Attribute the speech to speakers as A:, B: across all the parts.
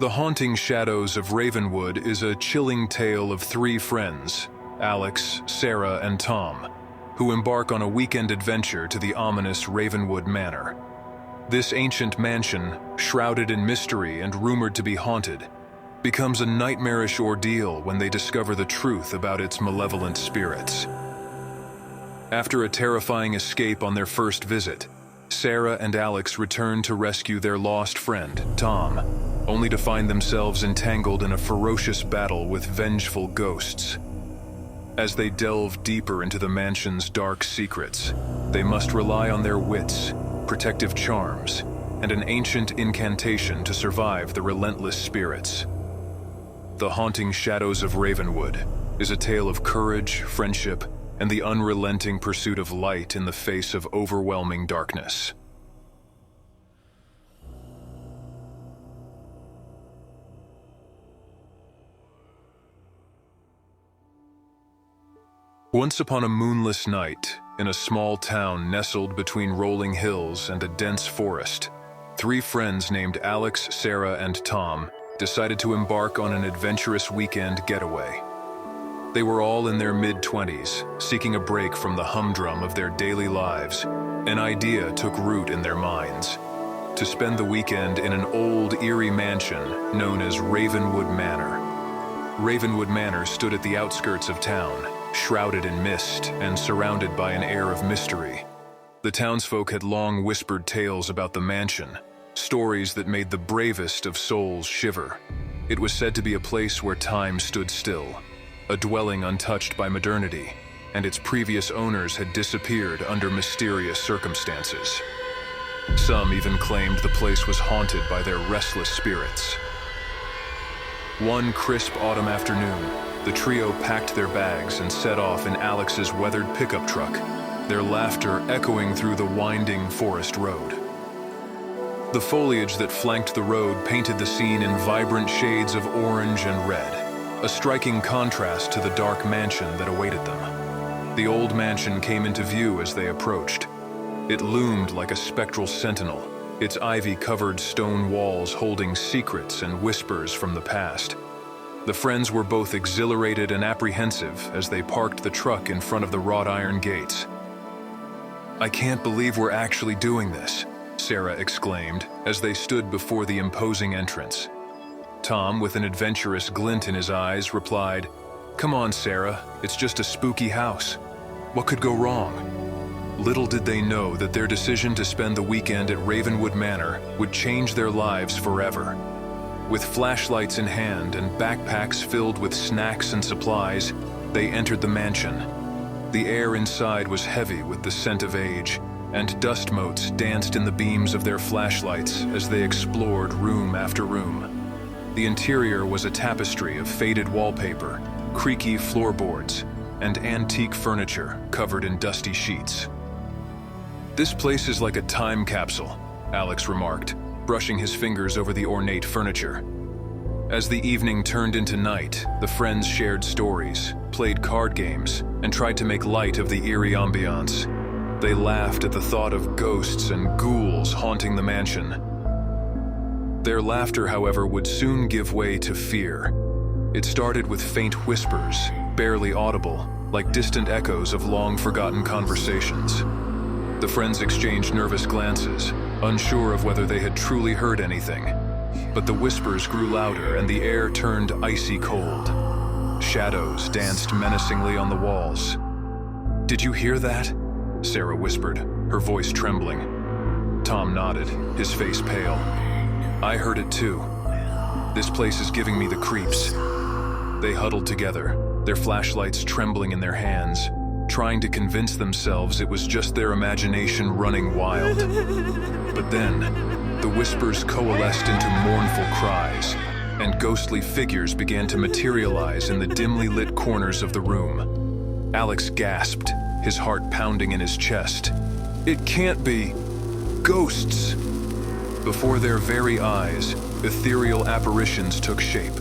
A: The Haunting Shadows of Ravenwood is a chilling tale of three friends, Alex, Sarah, and Tom, who embark on a weekend adventure to the ominous Ravenwood Manor. This ancient mansion, shrouded in mystery and rumored to be haunted, becomes a nightmarish ordeal when they discover the truth about its malevolent spirits. After a terrifying escape on their first visit, Sarah and Alex return to rescue their lost friend, Tom, only to find themselves entangled in a ferocious battle with vengeful ghosts. As they delve deeper into the mansion's dark secrets, they must rely on their wits, protective charms, and an ancient incantation to survive the relentless spirits. The Haunting Shadows of Ravenwood is a tale of courage, friendship, and the unrelenting pursuit of light in the face of overwhelming darkness. Once upon a moonless night, in a small town nestled between rolling hills and a dense forest, three friends named Alex, Sarah, and Tom decided to embark on an adventurous weekend getaway. They were all in their mid-20s, seeking a break from the humdrum of their daily lives. An idea took root in their minds: to spend the weekend in an old, eerie mansion known as Ravenwood Manor. Ravenwood Manor stood at the outskirts of town, shrouded in mist and surrounded by an air of mystery. The townsfolk had long whispered tales about the mansion, stories that made the bravest of souls shiver. It was said to be a place where time stood still, a dwelling untouched by modernity, and its previous owners had disappeared under mysterious circumstances. Some even claimed the place was haunted by their restless spirits. One crisp autumn afternoon, the trio packed their bags and set off in Alex's weathered pickup truck, their laughter echoing through the winding forest road. The foliage that flanked the road painted the scene in vibrant shades of orange and red, a striking contrast to the dark mansion that awaited them. The old mansion came into view as they approached. It loomed like a spectral sentinel, its ivy-covered stone walls holding secrets and whispers from the past. The friends were both exhilarated and apprehensive as they parked the truck in front of the wrought iron gates. "I can't believe we're actually doing this," Sarah exclaimed as they stood before the imposing entrance. Tom, with an adventurous glint in his eyes, replied, "Come on, Sarah, it's just a spooky house. What could go wrong?" Little did they know that their decision to spend the weekend at Ravenwood Manor would change their lives forever. With flashlights in hand and backpacks filled with snacks and supplies, they entered the mansion. The air inside was heavy with the scent of age, and dust motes danced in the beams of their flashlights as they explored room after room. The interior was a tapestry of faded wallpaper, creaky floorboards, and antique furniture covered in dusty sheets. "This place is like a time capsule," Alex remarked, brushing his fingers over the ornate furniture. As the evening turned into night, the friends shared stories, played card games, and tried to make light of the eerie ambiance. They laughed at the thought of ghosts and ghouls haunting the mansion. Their laughter, however, would soon give way to fear. It started with faint whispers, barely audible, like distant echoes of long-forgotten conversations. The friends exchanged nervous glances, unsure of whether they had truly heard anything. But the whispers grew louder and the air turned icy cold. Shadows danced menacingly on the walls. "Did you hear that?" Sarah whispered, her voice trembling. Tom nodded, his face pale. "I heard it too. This place is giving me the creeps." They huddled together, their flashlights trembling in their hands, trying to convince themselves it was just their imagination running wild. But then, the whispers coalesced into mournful cries, and ghostly figures began to materialize in the dimly lit corners of the room. Alex gasped, his heart pounding in his chest. "It can't be! Ghosts!" Before their very eyes, ethereal apparitions took shape,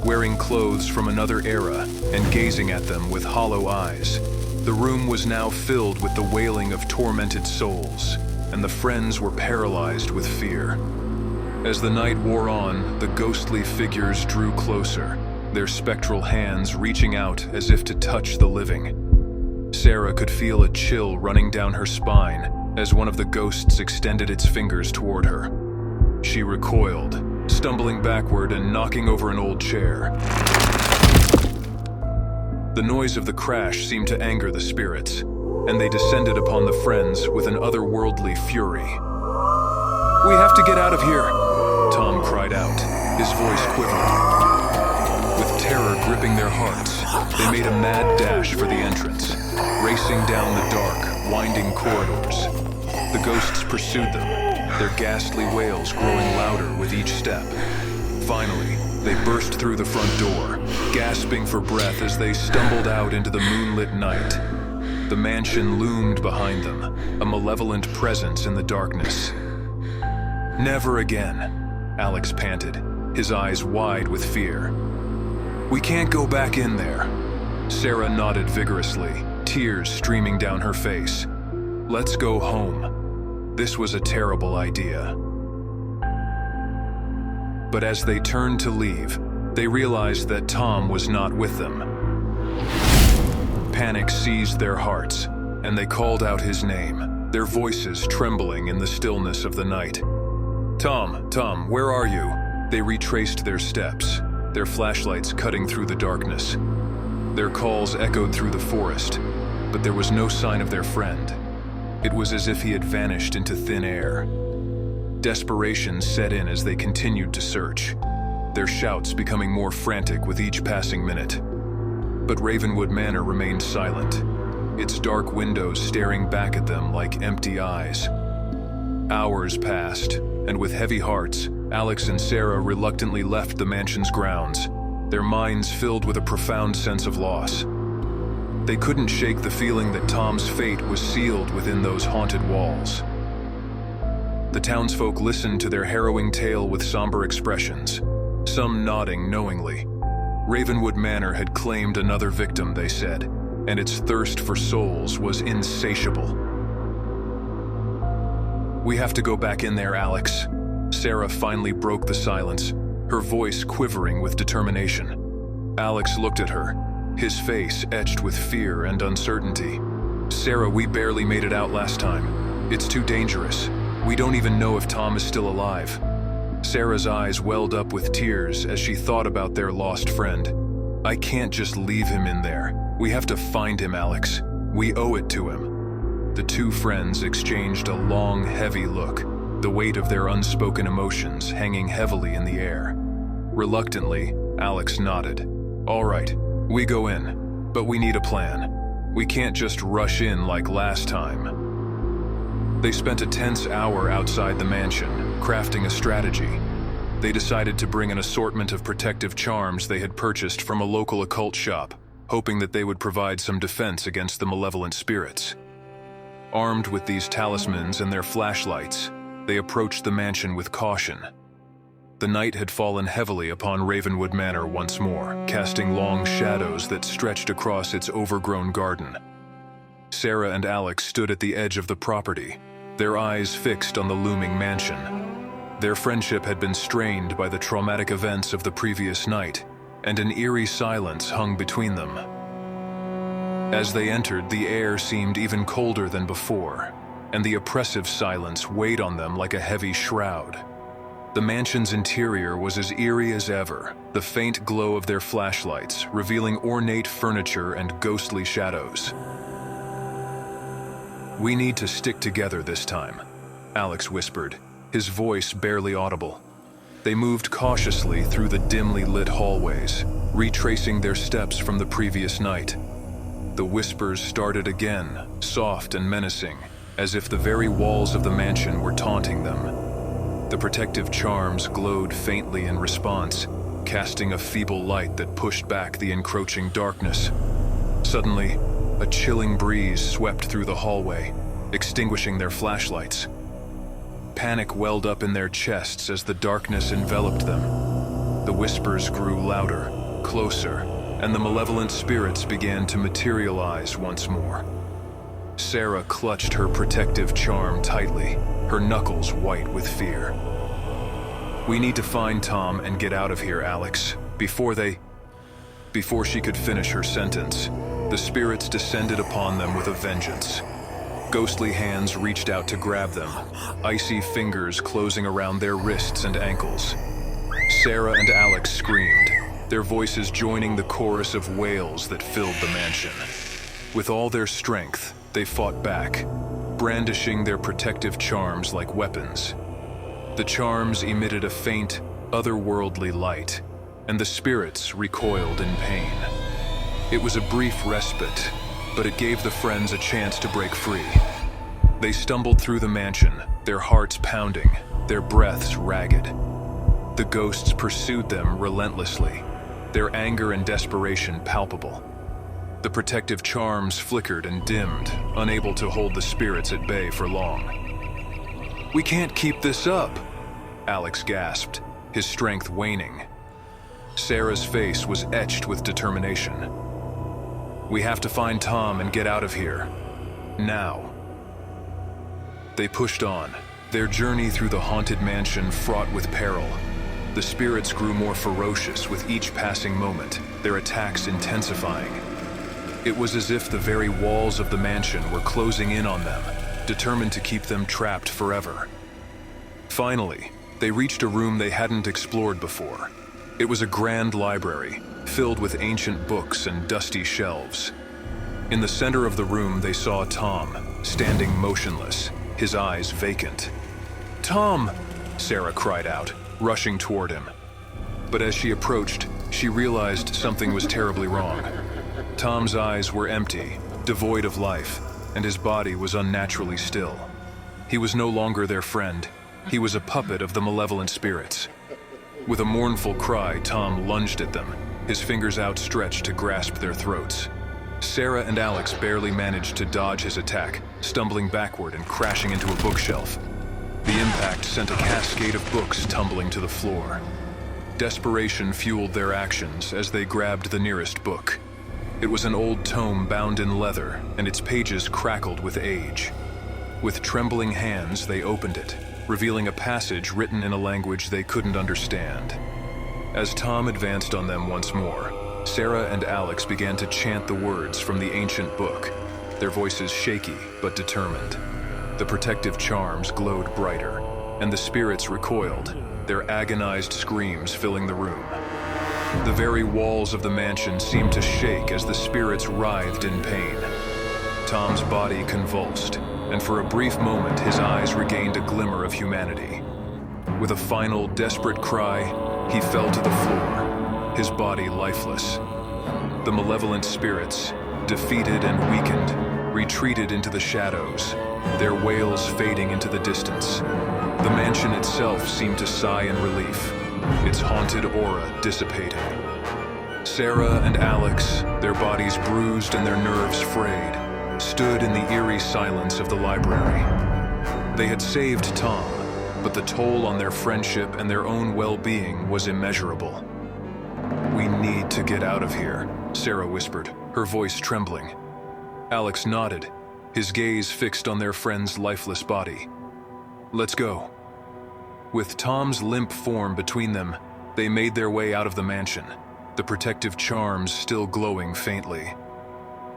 A: wearing clothes from another era and gazing at them with hollow eyes. The room was now filled with the wailing of tormented souls, and the friends were paralyzed with fear. As the night wore on, the ghostly figures drew closer, their spectral hands reaching out as if to touch the living. Sarah could feel a chill running down her spine as one of the ghosts extended its fingers toward her. She recoiled, stumbling backward and knocking over an old chair. The noise of the crash seemed to anger the spirits, and they descended upon the friends with an otherworldly fury. "We have to get out of here," Tom cried out, his voice quivered. With terror gripping their hearts, they made a mad dash for the entrance, racing down the dark, winding corridors. The ghosts pursued them, their ghastly wails growing louder with each step. Finally, they burst through the front door, gasping for breath as they stumbled out into the moonlit night. The mansion loomed behind them, a malevolent presence in the darkness. "Never again," Alex panted, his eyes wide with fear. "We can't go back in there." Sarah nodded vigorously, tears streaming down her face. "Let's go home." This was a terrible idea. But as they turned to leave, they realized that Tom was not with them. Panic seized their hearts, and they called out his name, their voices trembling in the stillness of the night. Tom, where are you?" They retraced their steps, their flashlights cutting through the darkness. Their calls echoed through the forest, but there was no sign of their friend. It was as if he had vanished into thin air. Desperation set in as they continued to search, their shouts becoming more frantic with each passing minute. But Ravenwood Manor remained silent, its dark windows staring back at them like empty eyes. Hours passed, and with heavy hearts, Alex and Sarah reluctantly left the mansion's grounds, their minds filled with a profound sense of loss. They couldn't shake the feeling that Tom's fate was sealed within those haunted walls. The townsfolk listened to their harrowing tale with somber expressions, some nodding knowingly. Ravenwood Manor had claimed another victim, they said, and its thirst for souls was insatiable. "We have to go back in there, Alex." Sarah finally broke the silence, her voice quivering with determination. Alex looked at her, his face etched with fear and uncertainty. "Sarah, we barely made it out last time. It's too dangerous. We don't even know if Tom is still alive." Sarah's eyes welled up with tears as she thought about their lost friend. "I can't just leave him in there. We have to find him, Alex. We owe it to him." The two friends exchanged a long, heavy look, the weight of their unspoken emotions hanging heavily in the air. Reluctantly, Alex nodded. "All right, we go in, but we need a plan. We can't just rush in like last time." They spent a tense hour outside the mansion, crafting a strategy. They decided to bring an assortment of protective charms they had purchased from a local occult shop, hoping that they would provide some defense against the malevolent spirits. Armed with these talismans and their flashlights, they approached the mansion with caution. The night had fallen heavily upon Ravenwood Manor once more, casting long shadows that stretched across its overgrown garden. Sarah and Alex stood at the edge of the property, their eyes fixed on the looming mansion. Their friendship had been strained by the traumatic events of the previous night, and an eerie silence hung between them. As they entered, the air seemed even colder than before, and the oppressive silence weighed on them like a heavy shroud. The mansion's interior was as eerie as ever, the faint glow of their flashlights revealing ornate furniture and ghostly shadows. "We need to stick together this time," Alex whispered, his voice barely audible. They moved cautiously through the dimly lit hallways, retracing their steps from the previous night. The whispers started again, soft and menacing, as if the very walls of the mansion were taunting them. The protective charms glowed faintly in response, casting a feeble light that pushed back the encroaching darkness. Suddenly, a chilling breeze swept through the hallway, extinguishing their flashlights. Panic welled up in their chests as the darkness enveloped them. The whispers grew louder, closer, and the malevolent spirits began to materialize once more. Sarah clutched her protective charm tightly, her knuckles white with fear. "We need to find Tom and get out of here, Alex, Before she could finish her sentence, the spirits descended upon them with a vengeance. Ghostly hands reached out to grab them, icy fingers closing around their wrists and ankles. Sarah and Alex screamed, their voices joining the chorus of wails that filled the mansion. With all their strength, they fought back, brandishing their protective charms like weapons. The charms emitted a faint, otherworldly light, and the spirits recoiled in pain. It was a brief respite, but it gave the friends a chance to break free. They stumbled through the mansion, their hearts pounding, their breaths ragged. The ghosts pursued them relentlessly, their anger and desperation palpable. The protective charms flickered and dimmed, unable to hold the spirits at bay for long. "We can't keep this up," Alex gasped, his strength waning. Sarah's face was etched with determination. "We have to find Tom and get out of here. Now." They pushed on, their journey through the haunted mansion fraught with peril. The spirits grew more ferocious with each passing moment, their attacks intensifying. It was as if the very walls of the mansion were closing in on them, determined to keep them trapped forever. Finally, they reached a room they hadn't explored before. It was a grand library, filled with ancient books and dusty shelves. In the center of the room, they saw Tom, standing motionless, his eyes vacant. "Tom!" Sarah cried out, rushing toward him. But as she approached, she realized something was terribly wrong. Tom's eyes were empty, devoid of life, and his body was unnaturally still. He was no longer their friend. He was a puppet of the malevolent spirits. With a mournful cry, Tom lunged at them, his fingers outstretched to grasp their throats. Sarah and Alex barely managed to dodge his attack, stumbling backward and crashing into a bookshelf. The impact sent a cascade of books tumbling to the floor. Desperation fueled their actions as they grabbed the nearest book. It was an old tome bound in leather, and its pages crackled with age. With trembling hands, they opened it, revealing a passage written in a language they couldn't understand. As Tom advanced on them once more, Sarah and Alex began to chant the words from the ancient book, their voices shaky but determined. The protective charms glowed brighter, and the spirits recoiled, their agonized screams filling the room. The very walls of the mansion seemed to shake as the spirits writhed in pain. Tom's body convulsed, and for a brief moment his eyes regained a glimmer of humanity. With a final, desperate cry, he fell to the floor, his body lifeless. The malevolent spirits, defeated and weakened, retreated into the shadows, their wails fading into the distance. The mansion itself seemed to sigh in relief, its haunted aura dissipating. Sarah and Alex, their bodies bruised and their nerves frayed, stood in the eerie silence of the library. They had saved Tom, but the toll on their friendship and their own well-being was immeasurable. "We need to get out of here," Sarah whispered, her voice trembling. Alex nodded, his gaze fixed on their friend's lifeless body. "Let's go." With Tom's limp form between them, they made their way out of the mansion, the protective charms still glowing faintly.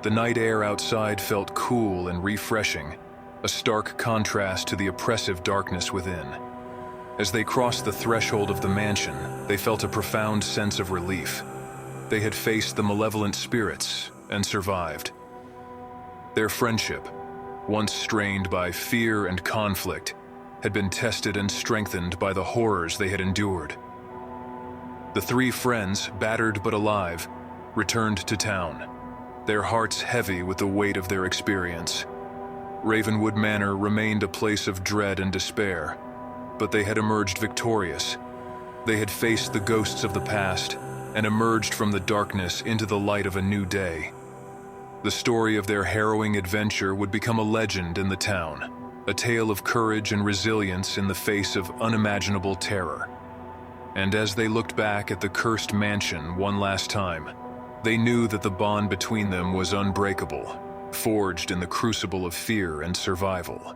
A: The night air outside felt cool and refreshing, a stark contrast to the oppressive darkness within. As they crossed the threshold of the mansion, they felt a profound sense of relief. They had faced the malevolent spirits and survived. Their friendship, once strained by fear and conflict, had been tested and strengthened by the horrors they had endured. The three friends, battered but alive, returned to town, their hearts heavy with the weight of their experience. Ravenwood Manor remained a place of dread and despair, but they had emerged victorious. They had faced the ghosts of the past and emerged from the darkness into the light of a new day. The story of their harrowing adventure would become a legend in the town, a tale of courage and resilience in the face of unimaginable terror. And as they looked back at the cursed mansion one last time, they knew that the bond between them was unbreakable, forged in the crucible of fear and survival.